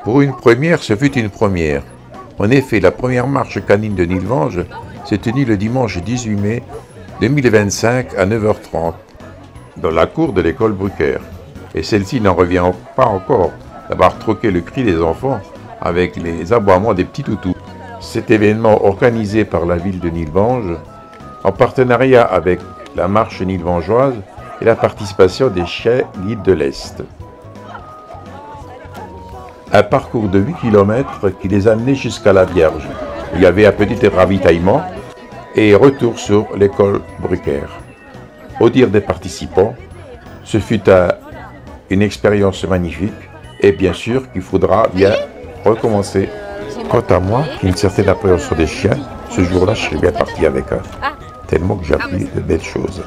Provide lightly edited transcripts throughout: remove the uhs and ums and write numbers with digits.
Pour une première, ce fut une première. En effet, la première marche canine de Nilvange s'est tenue le dimanche 18 mai 2025 à 9h30 dans la cour de l'école Brucker. Et celle-ci n'en revient pas encore d'avoir troqué le cri des enfants avec les aboiements des petits toutous. Cet événement organisé par la ville de Nilvange, en partenariat avec la marche nilvangeoise et la participation des chiens guides de l'Est. Un parcours de 8 km qui les a amenés jusqu'à la Vierge. Il y avait un petit ravitaillement et retour sur l'école Brucker. Au dire des participants, ce fut une expérience magnifique et bien sûr qu'il faudra bien recommencer. Quant à moi, une certaine appréhension des chiens, ce jour-là, je serais bien parti avec un, tellement que j'ai appris de belles choses.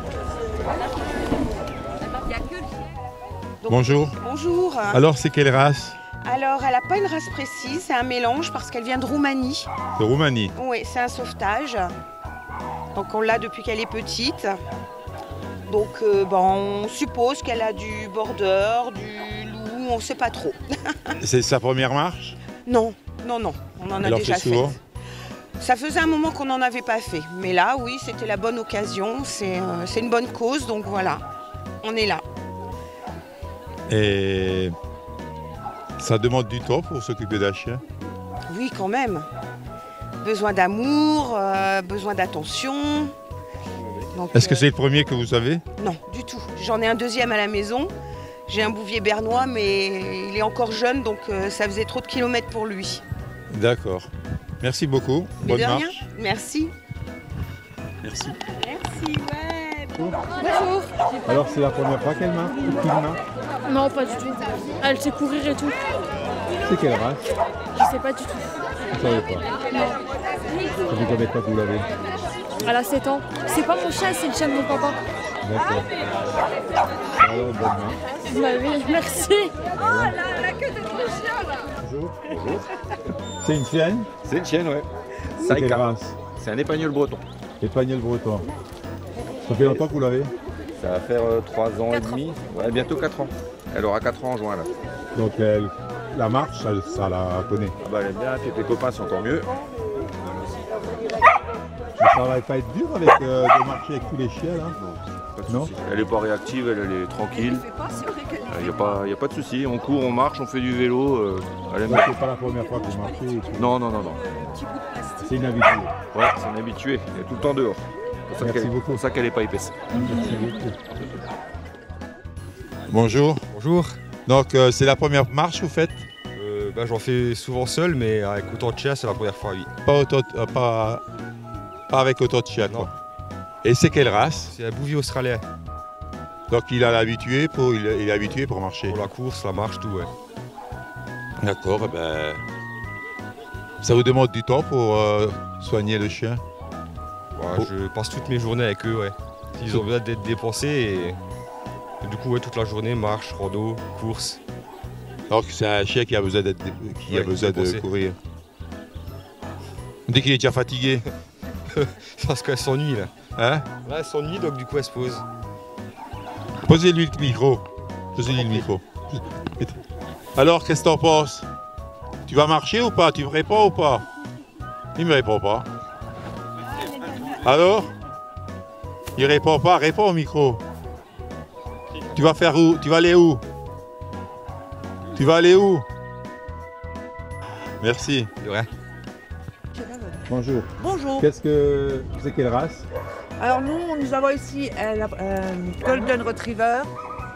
Bonjour. Bonjour. Alors, c'est quelle race? Alors, elle n'a pas une race précise, c'est un mélange parce qu'elle vient de Roumanie. De Roumanie? Oui, c'est un sauvetage. Donc, on l'a depuis qu'elle est petite. Donc, on suppose qu'elle a du border, du loup, on ne sait pas trop. C'est sa première marche? Non, on en a déjà fait. Ça faisait un moment qu'on n'en avait pas fait. Mais là, oui, c'était la bonne occasion. C'est une bonne cause, donc voilà, on est là. Et ça demande du temps pour s'occuper d'un chien? Oui, quand même. Besoin d'amour, besoin d'attention. Est-ce que c'est le premier que vous avez? Non, du tout. J'en ai un deuxième à la maison. J'ai un bouvier bernois, mais il est encore jeune, donc ça faisait trop de kilomètres pour lui. D'accord. Merci beaucoup. Mais bonne de marche. rien. Merci. Merci. Merci, ouais. Bonjour. Alors, c'est la première fois qu'elle marche? Non, pas du tout. Elle sait courir et tout. C'est quelle race? Je sais pas du tout. Vous savez pas? Non. Ça fait combien de temps que vous l'avez? Elle a 7 ans. C'est pas mon chien, c'est le chien de mon papa. D'accord. Alors, bonne marche. Bah oui, merci. La queue de ton chien, là. Bonjour. Bonjour. C'est une chienne? C'est une chienne, ouais. C'est quelle race? C'est un épagnol breton. Épagnol breton. Ça fait longtemps que vous l'avez? Ça va faire 3 ans et demi. Ouais, bientôt 4 ans. Elle aura 4 ans en juin, là. Donc, la marche, ça la connaît. Ah bah, elle aime bien, tes copains sont encore mieux. Mais ça va pas être dur avec, de marcher avec tous les chiens, là? Pas de Non. souci. Elle est pas réactive, elle est tranquille. Il n'y a pas de souci. On court, on marche, on fait du vélo. Elle aime Donc, bien. c'est pas la première fois que vous marchez? Non. C'est une habitude. Ouais, c'est une habituée. Elle est tout le temps dehors. C'est Merci beaucoup. pour ça qu'elle n'est pas épaisse. Merci beaucoup. Bonjour. Bonjour. Donc, c'est la première marche que vous faites? J'en fais souvent seul, mais avec autant de chiens, c'est la première fois, oui. Pas avec autant de chiens, Non. quoi. Et c'est quelle race? C'est un bouvier australien. Donc, il est habitué pour marcher. Pour la course, la marche, tout, ouais. D'accord, ça vous demande du temps pour soigner le chien? Ouais, je passe toutes mes journées avec eux, ouais. Ils ont besoin d'être dépensés et du coup, ouais, toute la journée, marche, rando, course. Donc, c'est un chien qui a besoin, de courir. On dit qu'il est déjà fatigué. Parce qu'elle s'ennuie, là. Hein? Là, elle s'ennuie, donc du coup, elle se pose. Posez-lui le micro. Posez-lui le micro. Alors, qu'est-ce que t'en penses? Tu vas marcher ou pas? Tu me réponds ou pas? Il me répond pas. Alors? Il répond pas, réponds au micro. Tu vas faire où? Tu vas aller où? Tu vas aller où? Merci. C'est vrai. Bonjour. Bonjour. C'est quelle race? Alors nous avons ici un Golden Retriever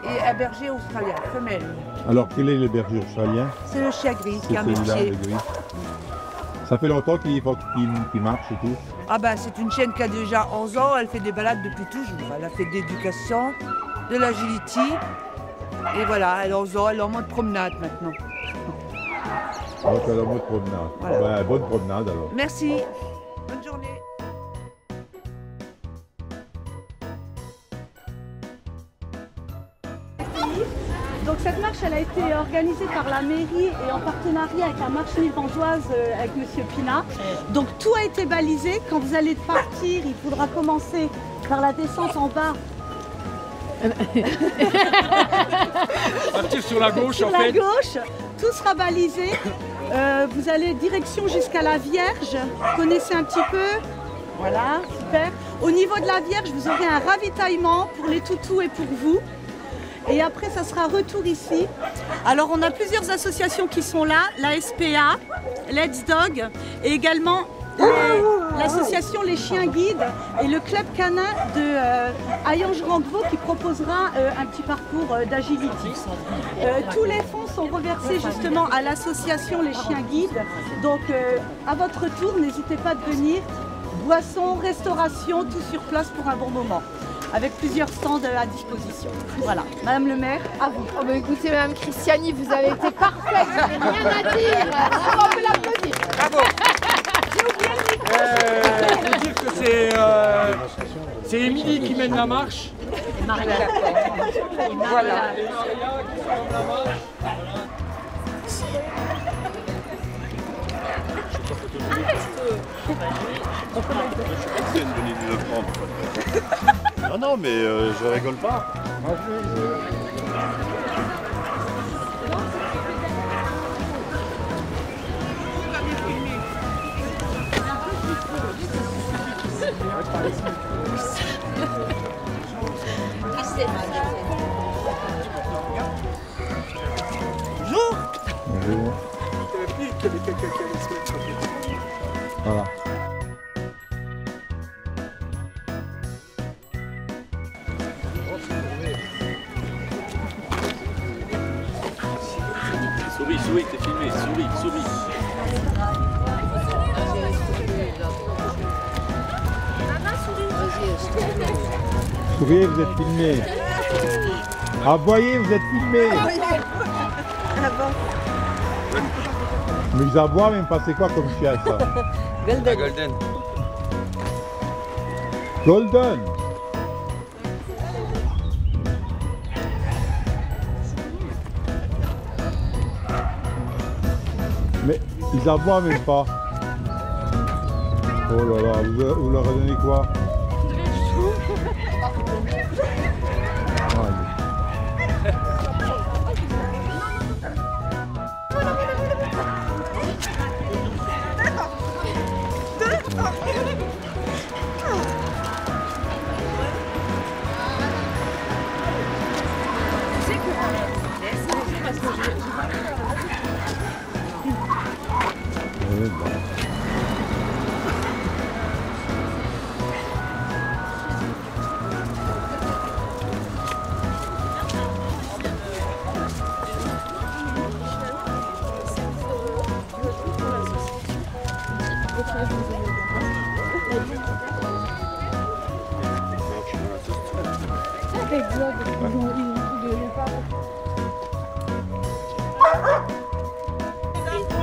et un berger australien, femelle. Alors, quel est le berger australien? C'est le chien gris qui a un celui-là, métier. le gris. Ça fait longtemps qu'il marche et tout? Ah ben c'est une chienne qui a déjà 11 ans, elle fait des balades depuis toujours. Elle a fait de l'éducation, de l'agility. Et voilà, elle a 11 ans, elle est en mode promenade maintenant. Donc, elle est en mode promenade. Voilà. Bonne promenade alors. Merci. Bonne journée. Donc cette marche, elle a été organisée par la mairie et en partenariat avec la marche nilvangeoise avec Monsieur Pina. Donc tout a été balisé. Quand vous allez partir, il faudra commencer par la descente en bas. Partir sur la gauche sur en la fait. gauche, tout sera balisé. Vous allez direction jusqu'à la Vierge. Vous connaissez un petit peu? Voilà, super. Au niveau de la Vierge, vous aurez un ravitaillement pour les toutous et pour vous. Et après, ça sera retour ici. Alors, on a plusieurs associations qui sont là. La SPA, Let's Dog et également l'association Les Chiens Guides et le club canin de Hayange-Randevaux qui proposera un petit parcours d'agility. Tous les fonds sont reversés justement à l'association Les Chiens Guides. Donc, à votre tour, n'hésitez pas de venir. Boissons, restauration, tout sur place pour un bon moment, avec plusieurs stands à disposition. Voilà, Madame le maire, à vous. Oh bah écoutez, Madame Christiani, vous avez été parfaite, je n'ai rien à dire. On peut l'applaudir. Bravo. J'ai oublié le micro. Je veux dire que c'est Émilie qui mène la marche. Et Marie-Laure. Voilà. C'est une bonne idée de le prendre. Non, non, mais je rigole pas. Bonjour. Bonjour. Voilà. Souris, t'es filmé, souris. Souriez, vous êtes filmé. Aboyez, vous êtes filmé. Mais ils aboient, mais c'est quoi comme chien ça? Golden. Golden. Mais ils aboient même pas. Oh là là, vous leur avez donné quoi?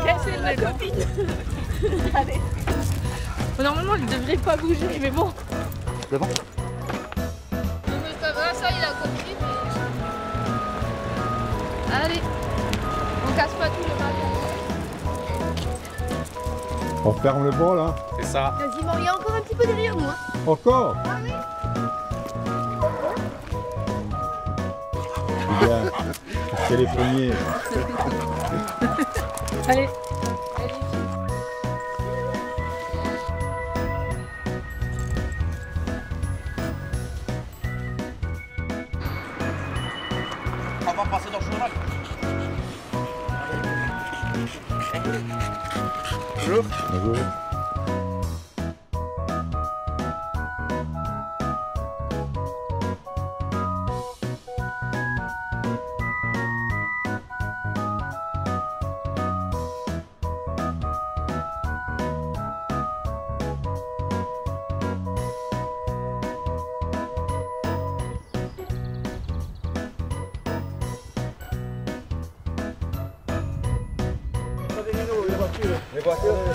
Casser ma copine. Allez. Bon, normalement, il ne devrait pas bouger, mais bon. C'est bon. Non, mais pas grave, ça, il a compris. Mais... Allez. On casse pas tout le matin. On ferme le bras là. C'est ça. Quasiment, il y a encore un petit peu derrière nous. Hein. Encore? Ah oui. Bien. C'est les premiers. Allez. On va passer dans le journal. Bonjour. Bonjour.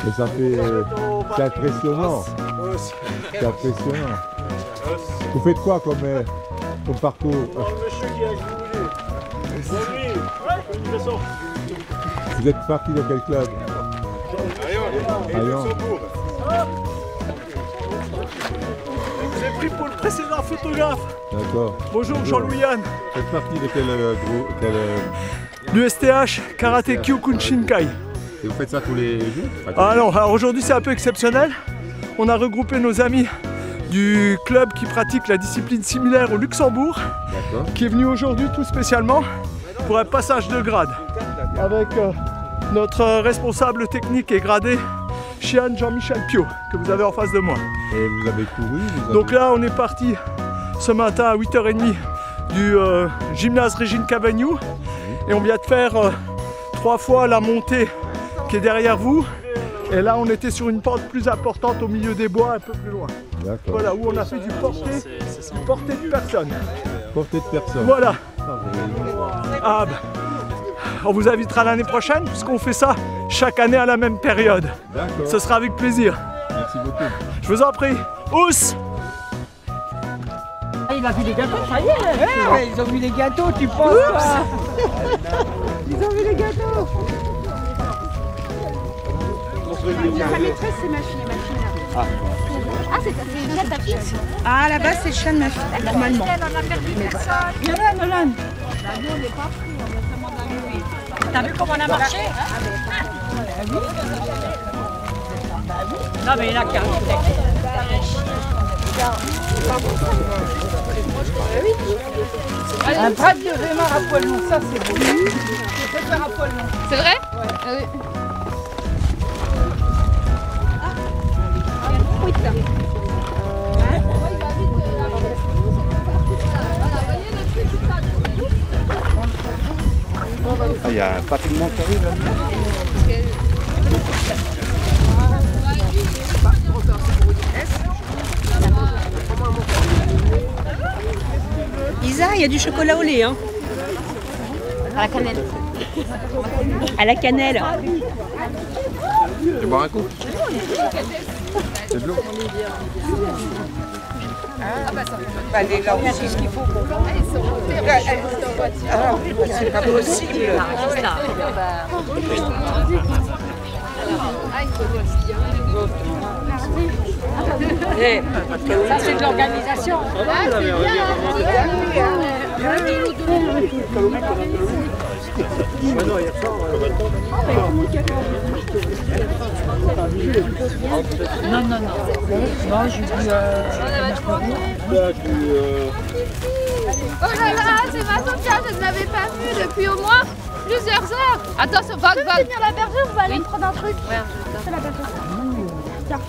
Mais ça fait... c'est impressionnant. C'est impressionnant. Vous faites quoi comme parcours? Monsieur qui a bougé. Vous êtes parti de quel club? Hayange. J'ai pris pour le précédent photographe. D'accord. Bonjour, Jean-Louis Yann. Vous faites partie de quel groupe? du STH Karaté Kyokushinkai. Et vous faites ça tous les jours? Ah non, alors aujourd'hui c'est un peu exceptionnel. On a regroupé nos amis du club qui pratique la discipline similaire au Luxembourg, qui est venu aujourd'hui tout spécialement pour un passage de grade avec notre responsable technique et gradé, Chian Jean-Michel Piot, que vous avez en face de moi. Et vous avez couru Donc là on est parti ce matin à 8h30 du gymnase Régine Cavagnou et on vient de faire 3 fois la montée qui est derrière vous. Et là on était sur une pente plus importante au milieu des bois, un peu plus loin. Voilà, où on a fait du portée de personne. Portée de personne. Voilà. Ah bah, on vous invitera l'année prochaine puisqu'on fait ça chaque année à la même période. D'accord. Ce sera avec plaisir. Merci beaucoup. Je vous en prie. Ous! Il a vu les gâteaux, ça y est. Ouais, ils ont vu les gâteaux, tu penses pas. Ils ont vu les gâteaux. La maîtresse, c'est ma fille, là. Ah, c'est ta fille? Ah, là-bas, c'est le chat de ma fille, normalement. On a perdu personne. Nolan. Nous, on n'est pas pris, on a seulement d'arriver. T'as vu comment on a marché? Non, mais il y en a qui un bras de vémar à poil long, ça c'est beau. Je peux faire à poil long. C'est vrai? Ouais. Il y a un pratiquement qui arrive là. Isa, il y a du chocolat au lait, hein. À la cannelle. À la cannelle. Tu veux boire un coup? C'est de l'eau. Bah, les là aussi, ce qu'il faut. C'est pas possible. Ça c'est de l'organisation. Ah, c'est bien. Non, j'ai vu Oh là là, c'est ma Sophia, je ne l'avais pas vue depuis au moins plusieurs heures. Attention, vague. Je peux venir la bergère, vous allez me prendre un truc. Ouais, c'est la bergère. Tiens.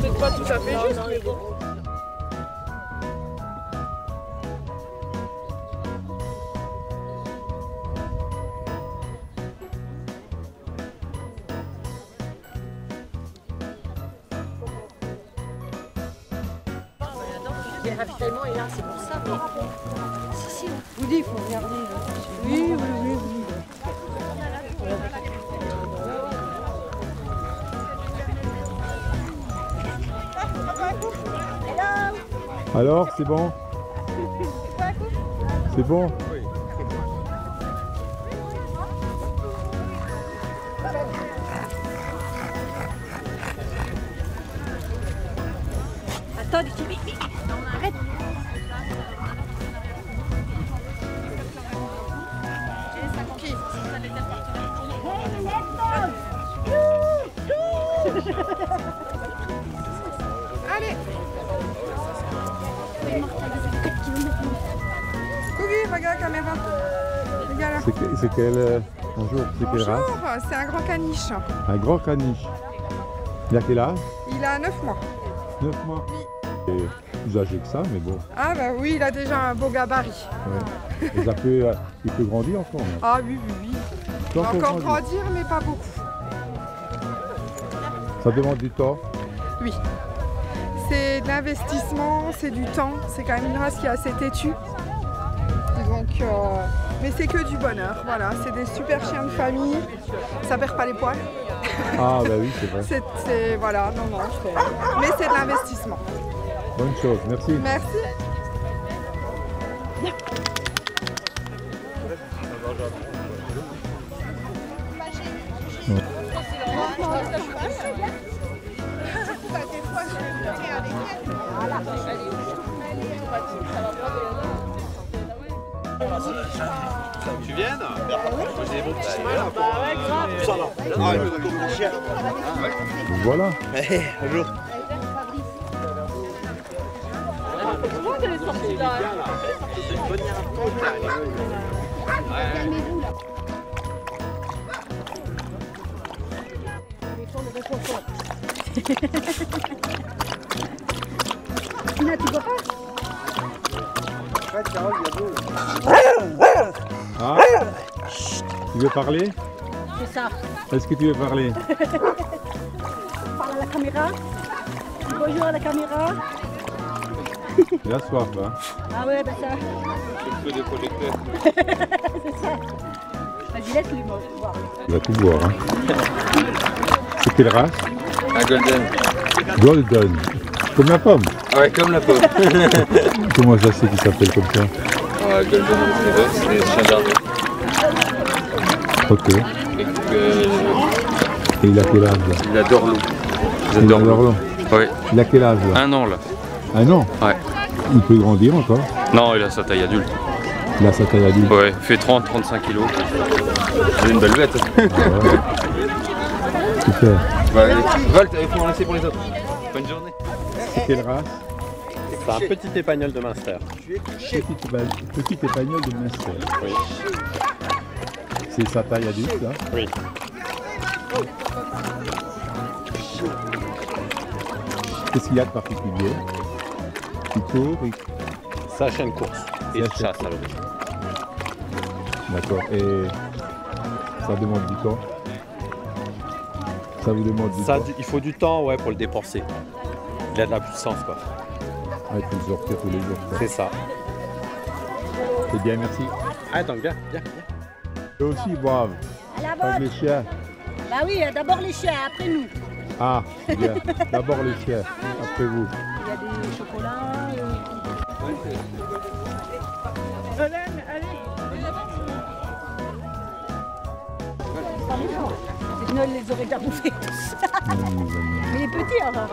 peut-être pas tout à fait juste, mais bon. Le ravitaillement est là, c'est pour ça. Si, vous dites, il faut regarder. Oui. Alors, c'est bon? C'est bon? Attends, du petit. Arrête. Allez. Cookie, regarde la caméra. Regarde là. C'est quelle... Bonjour, c'est quelle race? Bonjour, c'est un grand caniche. Un grand caniche. Il a quel âge? Il a 9 mois. 9 mois? Il est plus âgé que ça, mais bon. Ah bah oui, il a déjà un beau gabarit. Ouais. Et ça il peut grandir encore. Hein. Ah oui. Il va encore grandir, mais pas beaucoup. Ça demande du temps? Oui. C'est de l'investissement, c'est du temps. C'est quand même une race qui est assez têtue. Donc, mais c'est que du bonheur. Voilà, c'est des super chiens de famille. Ça perd pas les poils. Ah bah oui, c'est vrai. Voilà, non, mais c'est de l'investissement. Bonne chose, merci. Merci. Tu viennes? J'ai des bons petits smiles. Ça là. Ah, le chien. Voilà. Bonjour. Comment elle est sortie là? Calmez-vous là. Tina, tu vois pas? Ah, tu veux parler? C'est ça. Est-ce que tu veux parler? Parle à la caméra. Bonjour à la caméra. Il a soif, hein? Ah ouais, ben ça. Le feu des projecteurs. C'est ça. Vas-y, laisse-lui voir. Il va tout boire, hein? C'est quelle race? Un golden. Golden. Comme la pomme? Ouais, comme la pomme. Comment ça c'est qu'il s'appelle comme ça? Golden Retriever, c'est des chiens d'armée. Ok. Et il a quel âge là? Il adore l'eau. Il adore l'eau? Oui. Il a quel âge là? 1 an là. 1 an? Ouais. Il peut grandir encore? Non, il a sa taille adulte. Il a sa taille adulte? Ouais, il fait 30-35 kilos. C'est une belle bête. Super. Volt, il faut en laisser pour les autres. Bonne journée. C'est quelle race? C'est un petit épagnol de Munster. Petit épagnol de Munster. Oui. C'est sa taille adulte là? Oui. Qu'est-ce qu'il y a de particulier? Il court et... C'est un chien de course. Et de chasse alors. D'accord. Et ça demande du temps? Ça vous demande du temps? Il faut du temps, ouais, pour le dépenser. Il a de la puissance, quoi. Ah, il faut le sortir tous les jours. C'est ça. C'est bien, merci. Ah, donc viens. Eux aussi boivent. À la Avec les chiens. Bah oui, d'abord les chiens, après nous. Ah, c'est bien. D'abord les chiens, après vous. Il y a des chocolats. Hélène, allez. Sinon, elle les aurait déjà bouffés tous. Mais les petits, alors.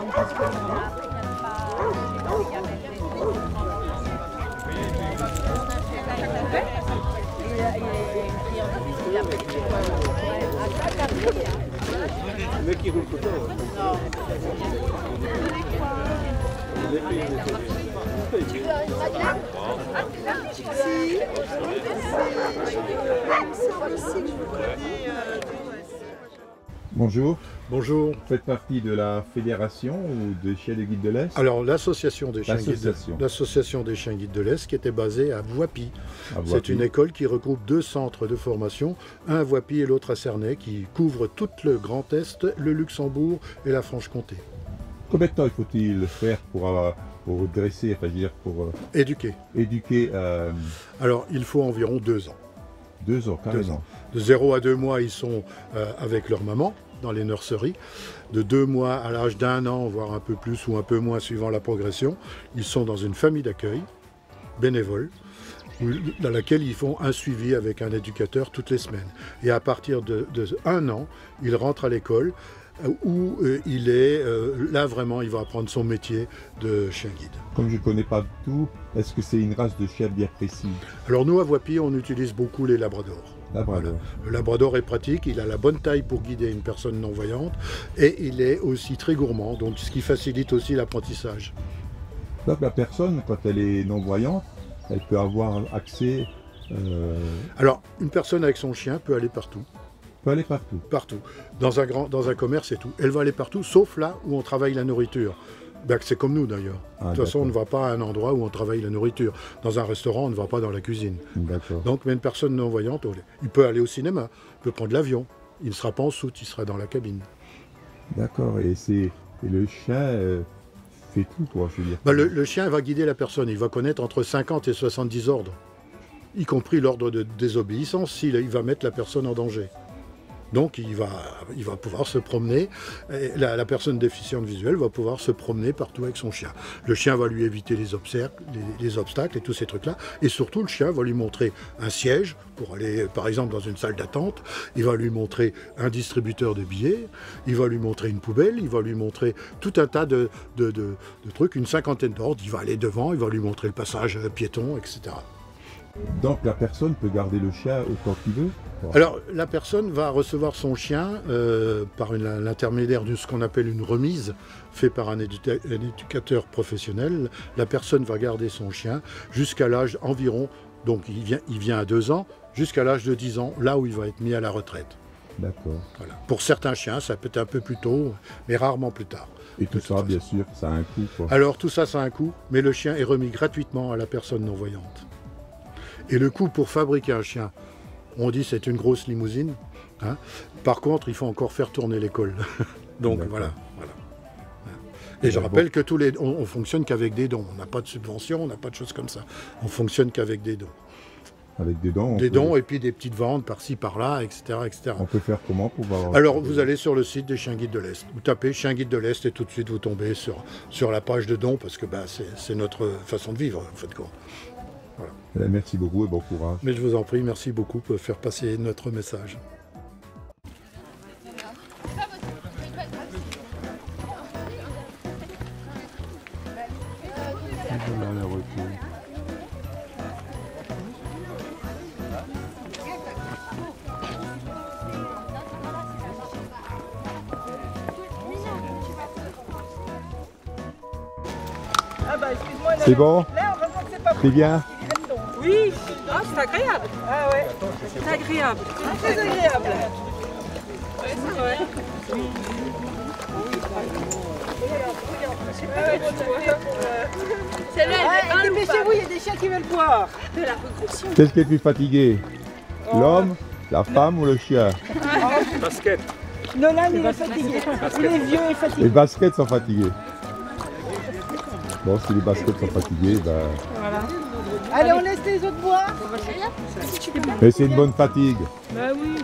Le mec qui roule tout le temps. Bonjour. Bonjour. Vous faites partie de la fédération ou des chiens de guide de l'Est? Alors l'association des chiens guides de l'Est qui était basée à Voipy. C'est une école qui regroupe 2 centres de formation, un à Voipy et l'autre à Cernay, qui couvrent tout le Grand Est, le Luxembourg et la Franche-Comté. Combien de temps faut-il faire pour dresser, enfin je veux dire pour éduquer? Alors il faut environ 2 ans. 2 ans, carrément. 2 ans. De 0 à 2 mois, ils sont avec leur maman dans les nurseries. De 2 mois à l'âge d'1 an, voire un peu plus ou un peu moins suivant la progression, ils sont dans une famille d'accueil bénévole dans laquelle ils font un suivi avec un éducateur toutes les semaines. Et à partir de 1 an, ils rentrent à l'école où il est, là vraiment, il va apprendre son métier de chien guide. Comme je ne connais pas tout, est-ce que c'est une race de chien bien précise? Alors nous, à Voipy, on utilise beaucoup les labradors. Voilà. Le labrador est pratique, il a la bonne taille pour guider une personne non-voyante et il est aussi très gourmand, donc ce qui facilite aussi l'apprentissage. Donc la personne, quand elle est non-voyante, elle peut avoir accès... Alors, une personne avec son chien peut aller partout. Peut aller partout? Partout. Dans un commerce et tout. Elle va aller partout, sauf là où on travaille la nourriture. Ben, c'est comme nous d'ailleurs. De toute façon, on ne va pas à un endroit où on travaille la nourriture. Dans un restaurant, on ne va pas dans la cuisine. Donc, mais une personne non-voyante, il peut aller au cinéma, il peut prendre l'avion. Il ne sera pas en soute, il sera dans la cabine. D'accord. Et le chien fait tout, quoi, je veux dire. Ben, le chien va guider la personne. Il va connaître entre 50 et 70 ordres, y compris l'ordre de désobéissance s'il va mettre la personne en danger. Donc il va pouvoir se promener, la personne déficiente visuelle va pouvoir se promener partout avec son chien. Le chien va lui éviter les obstacles et tous ces trucs-là. Et surtout, le chien va lui montrer un siège pour aller, par exemple, dans une salle d'attente. Il va lui montrer un distributeur de billets. Il va lui montrer une poubelle. Il va lui montrer tout un tas de trucs, une 50aine d'ordres. Il va aller devant, il va lui montrer le passage piéton, etc. Donc la personne peut garder le chien autant qu'il veut? Alors, la personne va recevoir son chien par l'intermédiaire de ce qu'on appelle une remise, fait par un éducateur professionnel. La personne va garder son chien jusqu'à l'âge environ, donc il vient à 2 ans, jusqu'à l'âge de 10 ans, là où il va être mis à la retraite. D'accord. Voilà. Pour certains chiens, ça peut être un peu plus tôt, mais rarement plus tard. Et tout ça, bien sûr, ça a un coût, quoi. Alors, tout ça, ça a un coût, mais le chien est remis gratuitement à la personne non-voyante. Et le coût pour fabriquer un chien, on dit c'est une grosse limousine. Hein. Par contre, il faut encore faire tourner l'école. Donc voilà. Et je rappelle que on fonctionne qu'avec des dons. On n'a pas de subvention, on n'a pas de choses comme ça. On fonctionne qu'avec des dons. Avec des dons? Des dons et puis des petites ventes par-ci, par-là, etc., etc. On peut faire comment pour voir? Alors, vous allez sur le site des Chiens Guides de l'Est. Vous tapez Chiens Guides de l'Est et tout de suite vous tombez sur la page de dons parce que c'est notre façon de vivre, en fait, quoi. Voilà. Merci beaucoup et bon courage. Mais je vous en prie, merci beaucoup pour faire passer notre message. C'est bon? C'est bien? Oui, ah, c'est agréable. Ah ouais, c'est agréable. Très agréable. Dépêchez-vous, il y a des chiens qui veulent boire. Qu'est-ce qui est plus fatigué? L'homme, la femme ou le chien? Basket. Nolan, il est fatigué. Il est vieux et fatigué. Les baskets sont fatigués. Bon, si les baskets sont fatigués, ben... Voilà. Allez, on laisse les autres boire. Mais c'est une bonne fatigue. Bah oui.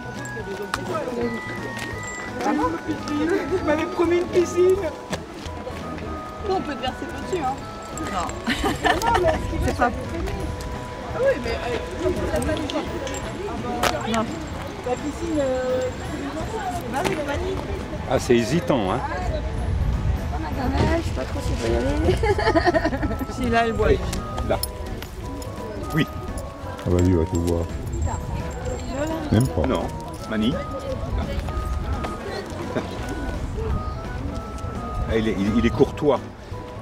Tu m'avais promis une piscine. On peut te verser dessus, hein. Non. C'est pas... Ah oui, mais... Non. La piscine... Marie, le Mani. Ah, c'est hésitant, hein. Je sais pas trop si je vais y aller. Si, là, elle boit. Là. Oui. Ah bah lui, on va tout voir. Même pas. Non. Mani. Là. Ah, il est courtois.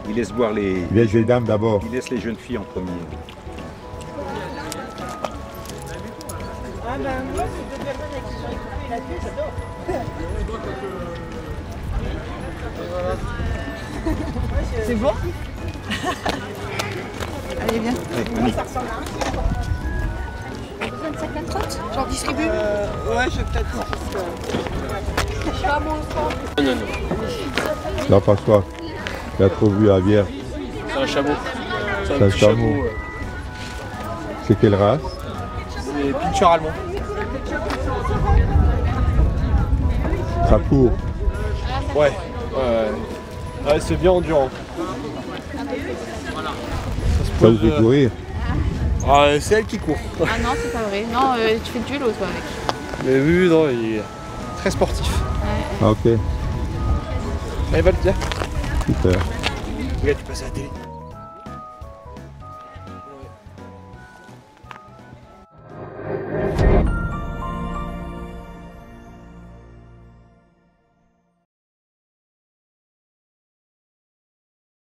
Il laisse boire les... Il laisse les dames d'abord. Il laisse les jeunes filles en premier. Ah ben moi, c'est deux personnes avec qui j'ai écouté la queue, j'adore. C'est bon? Allez, viens. Allez, ça ressemble à un. Besoin de sac à trotte? J'en distribue? Ouais, je vais peut-être. Je suis à mon stand. Non. Là, pas soif. Il a trop vu la bière. C'est un chameau. C'est un chameau. C'est quelle race? C'est Pinscher allemand. Ça court. Ouais. Ouais, c'est bien endurant. Ça vous fait courir? Ah, c'est elle qui court. Ah non, c'est pas vrai. Non, tu fais du vélo toi avec. Mais oui, non, il est très sportif. Ah ok. Allez, va le dire. Super. Regarde, tu passes à la télé.